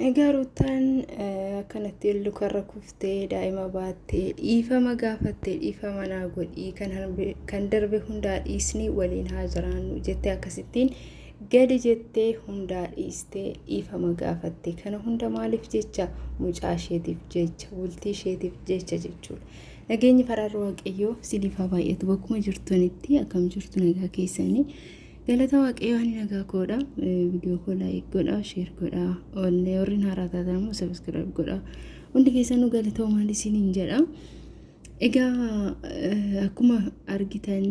Egaa ruutaan akkanatti lukarra kuftee daa'ima baattee dhiifama gaafattee dhiifama naa godhii kan darbe hundaa dhiisni waliin haa jiraannu jettee akkasittiin gadi jettee hundaa dhiistee dhiifama gaafatte. Kana hunda maaliif jecha mucaa isheetiif jecha bultii isheetiif jecha jechuudha. Nageenyi faraarri waaqayyoo siniif haa baay'atu bakkuma jirtanitti akkam jirtu nagaa keessanii. Galata waaqayyoo ani nagaa koodha. Viidiyoo koo laayik godhaa, sheer godhaa, warreen haaraa taatan immoo sabiskiraayib godhaa. Hundi keessanuu galata maal isiniin jedha. Egaa akkuma argitan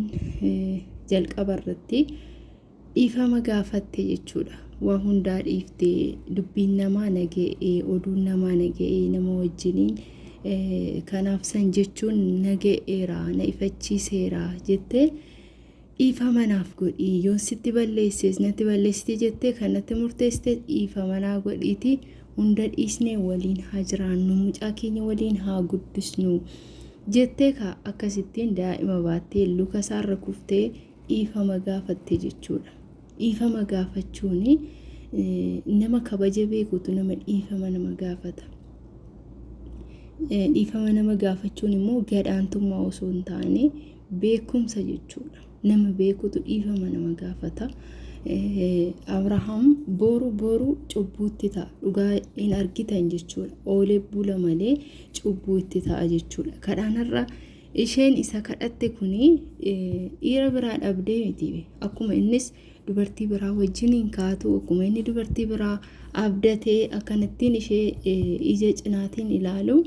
jalqaba irratti dhiifama gaafatte jechuudha. Waa hundaa dhiiftee dubbiin namaa naga'ee, oduun namaa naga'ee nama wajjiniin kanaaf san jechuun naga'eera, na ifachiiseera jettee dhiifama naaf godhii yoon sitti balleesses natti balleessite jettee kanatti murteessite dhiifama naa godhiiti hunda dhiisnee waliin haa jiraannu mucaa keenya waliin haa guddisnu jettee akkasittiin daa'ima baattee luka isaarra kuftee dhiifama gaafatte jechuudha. Dhiifama gaafachuun nama kabaja beekutu nama dhiifama nama gaafata. Dhiifama nama gaafachuun immoo gadhaantummaa osoo hin taane beekumsa jechuudha. Nama beekutu dhiifama nama gaafata. Abrahaam boru cubbuutti ta'a. Dhugaa hin argitan jechuudha. Oolee bula malee cubbuutti ta'a jechuudha. Kadhaanarra isheen isa kadhatte kuni dhiira biraa dhabdee miti. Akkuma innis dubartii biraa wajjiniin kaatu, akkuma inni dubartii biraa abdatee akkanattiin ishee ija cinaatiin ilaalu.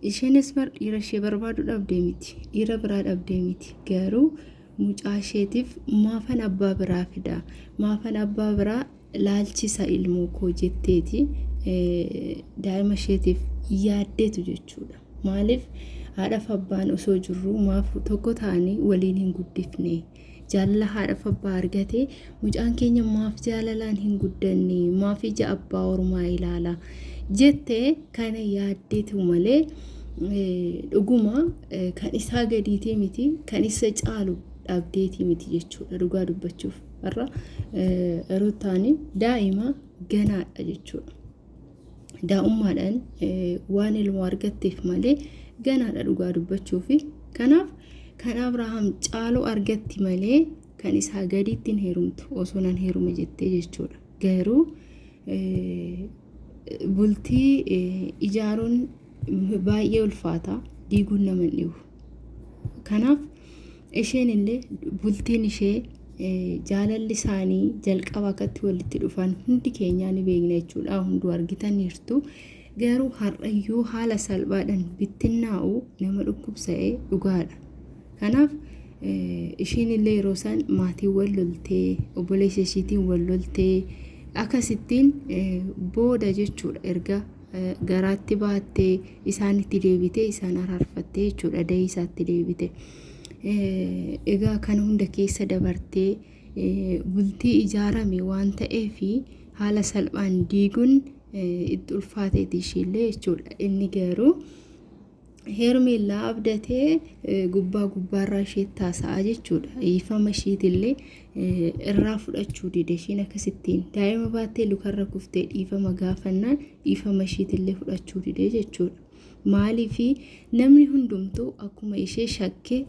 Isheenis dhiira ishee barbaadu dhabdee miti. Dhiira biraa dhabdee miti. Garuu mucaa isheetiif maafan abbaa biraa fida, maafan abbaa biraa laalchisa ilmoo koo jetteeti daa'ima isheetiif yaaddeetu jechuudha. Maaliif haadhaaf abbaan osoo jirru maaf tokko ta'anii waliin hin guddifne? Jaalala haadhaaf abbaa argate mucaan keenya maaf jaalalaan hin guddanne? Maaf ija abbaa ormaa ilaala jettee kana yaaddeetu malee dhuguma kan isaa gadiitee miti, kan isa caalu dhabdeetii miti jechuudha. Dhugaa dubbachuuf har'a ruutaan daa'ima ganaadha jechuudha. Daa'ummaadhaan waan ilmoo argatteef malee ganaadha dhugaa dubbachuuf. Kanaaf kan Abrahaam caalu argatti malee kan isaa gadiitti hin heerumtu osoo nan heerume jettee jechuudha. Garuu bultii ijaaruun baay'ee ulfaata, diiguun nama hin dhibu. Kanaaf isheen illee bultiin ishee jaalalli isaanii jalqaba akkatti walitti dhufan hundi keenyaa ni beekna jechuudha. Hunduu argitaniirtu. Garuu har'ayyuu haala salphaadhaan bittinnaa'u nama dhukkubsa'ee dhugaadha. Kanaaf isheen illee yeroo isaan maatiin wal loltee, obboleessa isheetiin wal loltee akkasittiin booda jechuudha erga garaatti baattee isaanitti deebitee isaan araarfattee jechuudha. Da'ii isaatti deebite. Egaa kana hunda keessa dabartee bultii ijaarame waan ta'eef haala salphaan diiguun itti ulfaateeti isheellee jechuudha. Inni garuu heermeellaa abdatee gubbaarraa ishee taasa'a jechuudha. Dhiifama isheetillee irraa fudhachuu dide isheen akkasittiin daa'ima baattee lukarra kuftee dhiifama gaafannaan dhiifama isheetillee fudhachuu dide jechuudha. Maaliif namni hundumtuu akkuma ishee shakke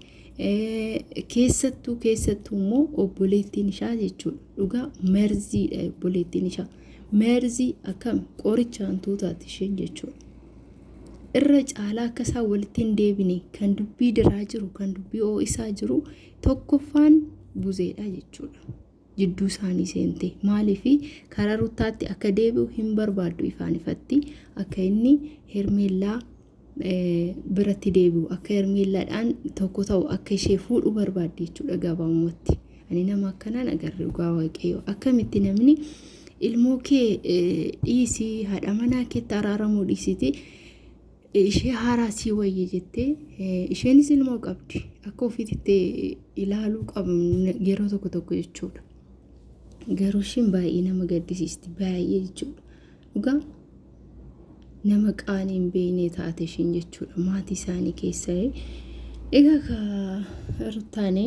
keessattuu immoo obboleettiin isaa jechuudha. Dhugaa merziidha obboleettiin isaa. Merzii akkam qorichaan tuutaati isheen jechuudha. Irra caalaa akka isaan walitti hin deebine kan dubbii diraa jiru, kan dubbii oo'isaa jiru tokkoffaan buzeedha jechuudha. Jidduu isaanii seente. Maaliif karaa ruutaatti akka deebi'u hin barbaaddu ifaan ifatti akka inni heermeellaa biratti deebi'u akka heermeellaadhaan tokko ta'u akka ishee fuudhu barbaadde jechuudha gabaabumatti. Ani nama akkanaan agarre dhugaa waaqayyoo. Akkamitti namni ilmoo kee dhiisii haadha manaa keetti araaramuu dhiisiti ishee haaraa sii wayye jettee isheenis ilmoo qabdi. Akka ofiitti ilaaluu qabu yeroo tokko jechuudha. Garuu isheen baay'ee nama gaddisiisti baay'ee jechuudha. Dhugaa nama qaanii hin beekne taate isheen jechuudha maatii isaanii keessaa. Egaa ruutaan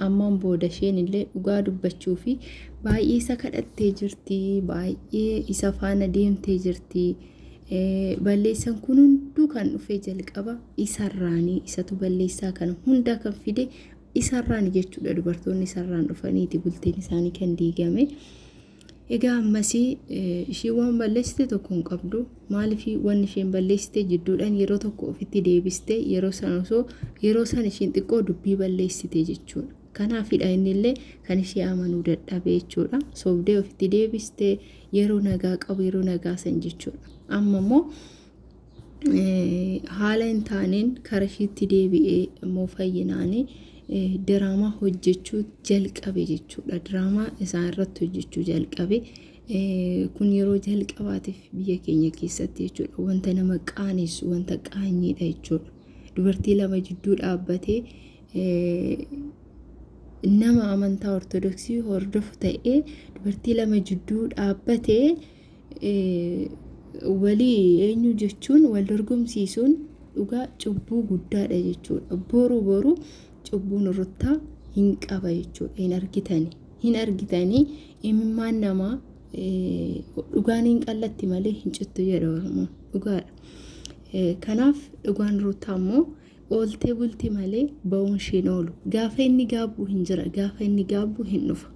ammaan booda isheen illee dhugaa dubbachuu fi baay'ee isa kadhattee jirti, baay'ee isa faana deemtee jirti. Balleessan kun hunduu kan dhufee jalqaba isarraanii, isatu balleessaa kana hunda kan fide isarraan jechuudha. Dubartoonni isarraan dhufaniiti bultiin isaanii kan diigame. Egaa ammasii ishii waan balleessite tokko hin qabdu. Maaliif waan isheen balleessite jidduudhaan yeroo tokko ofitti deebiste, yeroo san isheen xiqqoo dubbii balleessite jechuudha. Kanaafidha inni illee kan ishee amanuu dadhabe jechuudha. Sobdee ofitti deebiste, yeroo nagaa qabu yeroo nagaa san jechuudha. Amma immoo haala hin taaneen karaa ishiitti deebi'ee immoo fayyinaanii diraamaa hojjechuu jalqabe jechuudha. Diraamaa isaan irratti hojjechuu jalqabe. Kun yeroo jalqabaatiif biyya keenya keessatti jechuudha. Wanta nama qaanessu, wanta qaanyiidha jechuudha. Dubartii lama jidduu dhaabbatee nama amantaa ortodoksii hordofu ta'ee dubartii lama jidduu dhaabbatee walii eenyu jechuun wal dorgomsiisuun dhugaa cubbuu guddaadha jechuudha. Boru cubbuun ruttaa hin qaba jechuudha. Hin argitanii imimmaan namaa dhugaan hin qallatti malee hin cittu jedha Oromoon. Dhugaadha. Kanaaf dhugaan ruttaa immoo ooltee bulti malee ba'uun isheen oolu. Gaafa inni gaabbu hin jira, gaafa inni gaabbu hin dhufa.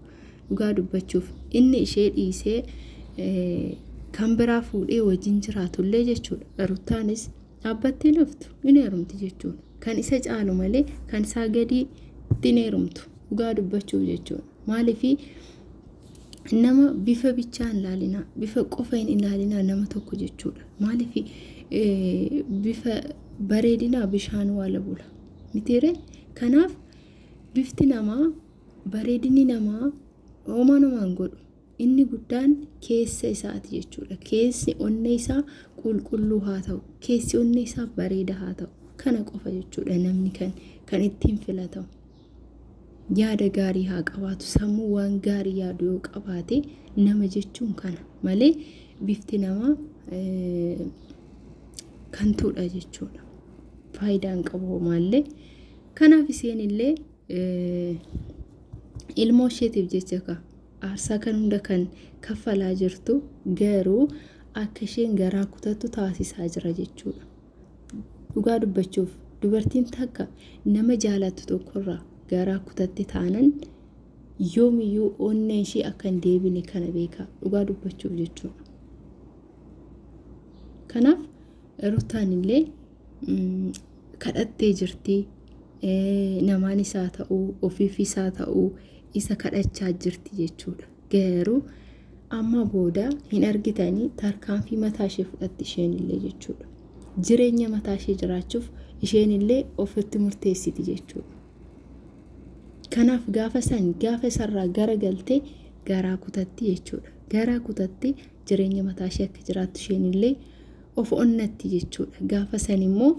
Dhugaa dubbachuuf inni ishee dhiisee kan biraa fuudhee wajjin jiraatullee jechuudha. Ruttaanis dhaabbattee laftu hin heerumti jechuudha. Kan isa caalu malee kan isaa gadi hin heerumtu. Dhugaa dubbachuuf jechuudha. Maaliif nama bifa bichaan ilaalinaa, bifa qofa hin ilaalinaa nama tokko jechuudha. Maaliif bifa bareedinaa bishaan wala bula mitiire. Kanaaf bifti namaa, bareedinni namaa homaa namaan godhu. Inni guddaan keessa isaati jechuudha. Keessi onnee isaa qulqulluu haa ta'u, keessi onnee isaa bareeda haa ta'u. Kana qofa jechuudha namni kan ittiin filatamu. Yaada gaarii haa qabaatu, sammuu waan gaarii yaadu yoo qabaate nama jechuun kana malee bifti namaa kan tuudha jechuudha. Faayidaan qabu maallee. Kanaaf isheen illee ilmoo isheetiif jecha aarsaa kan hunda kan kaffalaa jirtu garuu akka isheen garaa kutattu taasisaa jira jechuudha. Dhugaa dubbachuuf dubartiin takka nama jaalatu tokkorraa garaa kutatte taanan yoomiyyuu onneen ishee akka hin deebine kana beekaa. Dhugaa dubbachuuf jechuudha. Kanaaf Ruttaan illee kadhattee jirti. Namaan isaa ta'uu, ofiif isaa ta'uu isa kadhachaa jirti jechuudha. Garuu amma booda hin argitanii tarkaanfii mataa ishee fudhatti isheen illee jechuudha. Jireenya mataa ishee jiraachuuf isheen illee ofitti murteessiti jechuudha. Kanaaf gaafa isarraa garagaltee garaa kutatti jechuudha. Garaa kutatti jireenya mataa ishee akka jiraattu isheen illee of onnatti jechuudha. Gaafa san immoo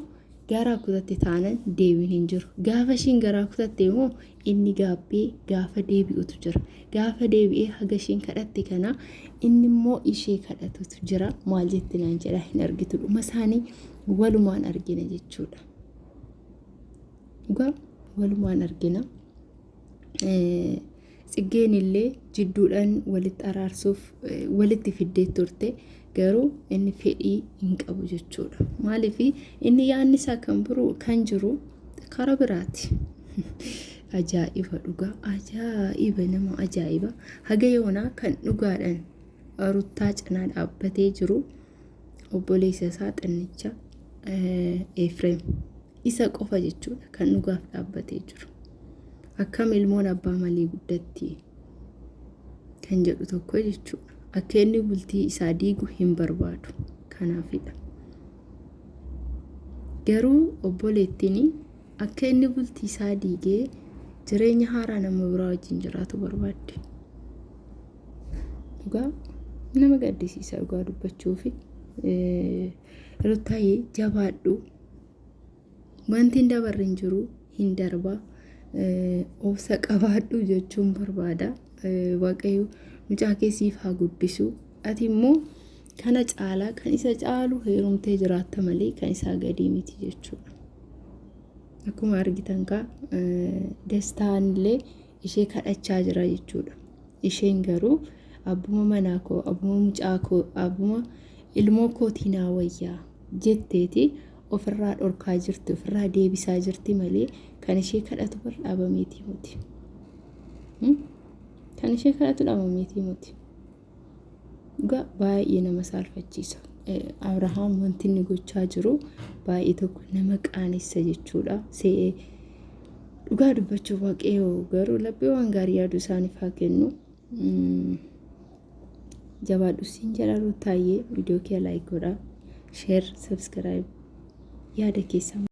garaa kutatte taanan deebiin hin jiru. Gaafa isheen garaa kutatte immoo inni gaabbee gaafa deebi'utu jira. Gaafa deebi'ee haga isheen kadhatte kana inni immoo ishee kadhatutu jira. Maal jetti naan jedha hin argitu. Dhuma isaanii walumaan argina jechuudha. Dhugaa walumaan argina. Tsiggeen illee jidduudhaan walitti araarsuuf walitti fiddee turte. Garuu inni fedhii hin qabu jechuudha. Maaliif inni yaadni isaa kan jiru karaa biraati. Ajaa'iba dhugaa. Ajaa'iba nama ajaa'iba. Haga yoonaa kan dhugaadhaan Ruttaa cinaa dhaabbatee jiru obboleessa isaa xinnicha Efreem isa qofa jechuudha kan dhugaaf dhaabbatee jiru. Akkam ilmoon abbaa malee guddatti kan jedhu tokko jechuudha. Akka inni bultii isaa diigu hin barbaadu. Kanaafidha. Garuu obboleettiin akka inni bultii isaa diigee jireenya haaraa nama biraa wajjin jiraatu barbaadde. Dhugaa nama gaddisiisa dhugaa dubbachuufi. Ruttaayee jabaadhu. Wanti hin dabarre hin jiru hin darba. Obsa qabaadhu jechuun barbaada. Waaqayyo mucaa keessiif haa guddisu. Ati immoo kana caalaa kan isa caalu heerumtee jiraatta malee kan isaa gadii miti jechuudha. akkuma argitan ka destaanillee ishee kadhachaa jira jechuudha. Isheen garuu abbuma manaa koo, abbuma mucaa koo, abbuma ilmoo kootii naa wayyaa jetteeti ofirraa dhorkaa jirti, ofirraa deebisaa jirti malee kan ishee kadhatu bar dhaabameetii muti. Kan ishee kadhatu dhaabameetii muti. Dhugaa baay'ee nama saalfachiisa. Abrahaam wanti inni gochaa jiru baay'ee tokko nama qaanessa jechuudha. Dhugaa dubbachuu waaqayyoo garuu laphee waan gaarii yaadu isaaniif haa kennu. Jabaadhu siin jedha Ruutaayee. Viidiyoo kee laayik godhaa, sheer, sabskiraayib yaada keessan